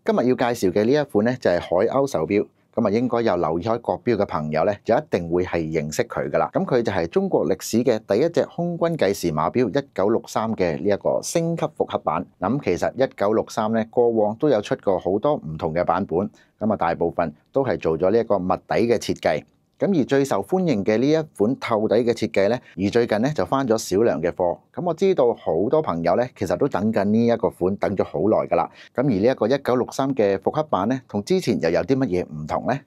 今日要介紹嘅呢一款咧就係海鷗手錶，咁啊應該有留意開國標嘅朋友咧，就一定會係認識佢噶啦。咁佢就係中國歷史嘅第一隻空軍計時馬錶1963嘅呢一個升級復刻版。咁其實1963咧過往都有出過好多唔同嘅版本，咁啊大部分都係做咗呢一個密底嘅設計。咁而最受歡迎嘅呢一款透底嘅設計咧，而最近咧就翻咗少量嘅貨。咁我知道好多朋友咧，其實都等緊呢一個款，等咗好耐噶啦。咁而呢一個1963嘅復刻版咧，同之前又有啲乜嘢唔同呢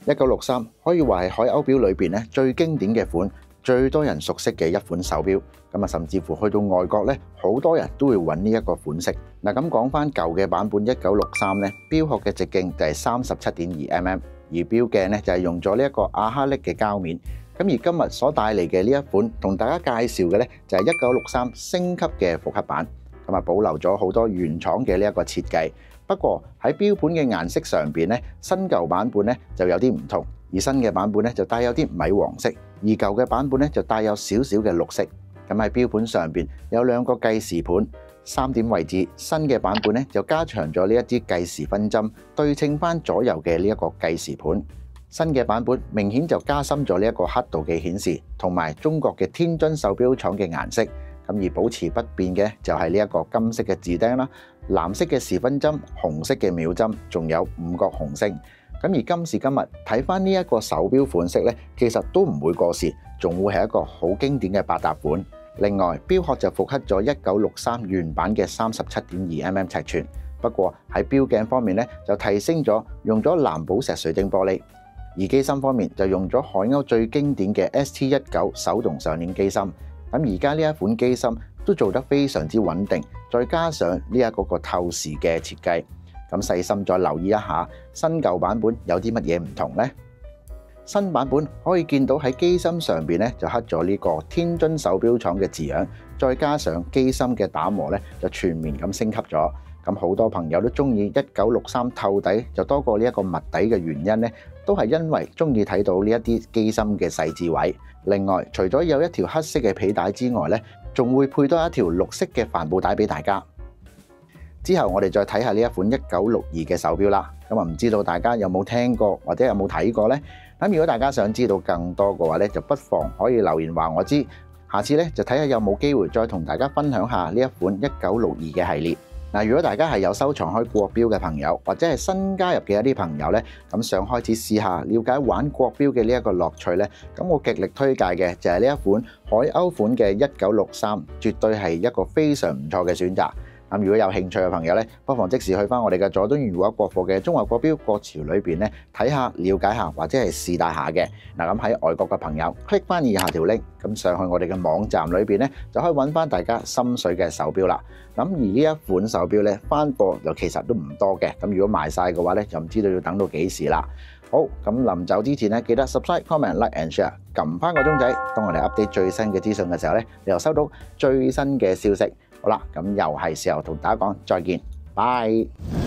？1963可以話係海鷗錶裏邊咧最經典嘅款，最多人熟悉嘅一款手錶。咁啊，甚至乎去到外國咧，好多人都會揾呢一個款式。嗱，咁講翻舊嘅版本1963咧，錶殼嘅直徑就係37.2mm，而錶鏡咧就係用咗呢一個亞克力嘅膠面。咁而今日所帶嚟嘅呢一款同大家介紹嘅咧，就係1963升級嘅復刻版，咁啊保留咗好多原廠嘅呢一個設計。不過喺錶盤嘅顏色上邊咧，新舊版本咧就有啲唔同，而新嘅版本咧就帶有啲米黃色，而舊嘅版本咧就帶有少少嘅綠色。咁喺錶盤上邊有兩個計時盤，3點位置。新嘅版本咧就加長咗呢一支計時分針，對稱翻左右嘅呢一個計時盤。新嘅版本明顯就加深咗呢一個刻度嘅顯示，同埋中國嘅天津手錶廠嘅顏色。咁而保持不變嘅就係呢一個金色嘅字釘啦，藍色嘅時分針，紅色嘅秒針，仲有5角紅星。咁而今時今日睇翻呢一個手錶款式咧，其實都唔會過時，仲會係一個好經典嘅百搭款。另外，錶殼就復刻咗1963原版嘅37.2mm 尺寸，不過喺錶鏡方面咧就提升咗，用咗藍寶石水晶玻璃。而機芯方面就用咗海鷗最經典嘅 ST19 手動上鏈機芯。咁而家呢一款機芯都做得非常之穩定，再加上呢一個透視嘅設計，咁細心再留意一下新舊版本有啲乜嘢唔同呢？新版本可以見到喺機芯上邊咧就刻咗呢個天津手錶廠嘅字樣，再加上機芯嘅打磨咧就全面咁升級咗。咁好多朋友都中意1963透底就多過呢一個密底嘅原因咧，都係因為中意睇到呢一啲機芯嘅細緻位。另外，除咗有一條黑色嘅皮帶之外咧，仲會配多一條綠色嘅帆布帶俾大家。之後我哋再睇下呢一款1962嘅手錶啦。咁啊，唔知道大家有冇聽過或者有冇睇過呢？咁如果大家想知道更多嘅話咧，就不妨可以留言話我知。下次咧就睇下有冇機會再同大家分享下呢一款1962嘅系列。嗱，如果大家係有收藏開國錶嘅朋友，或者係新加入嘅一啲朋友咧，咁想開始試下了解玩國錶嘅呢一個樂趣咧，咁我極力推介嘅就係呢一款海鷗款嘅1963，絕對係一個非常唔錯嘅選擇。咁如果有興趣嘅朋友咧，不妨即時去翻我哋嘅佐敦裕華國貨嘅中華國錶國潮裏邊咧睇下、了解下或者係試戴下嘅。嗱，咁喺外國嘅朋友 click 翻以下條 link，咁上去我哋嘅網站裏邊咧就可以揾翻大家心水嘅手錶啦。咁而呢一款手錶咧翻貨就其實都唔多嘅，咁如果賣晒嘅話咧就唔知道要等到幾時啦。好，咁臨走之前咧記得 subscribe、comment、like and share， 撳翻個鐘仔，當我哋 update 最新嘅資訊嘅時候咧，你又收到最新嘅消息。好啦，咁又係時候同大家講再見，拜。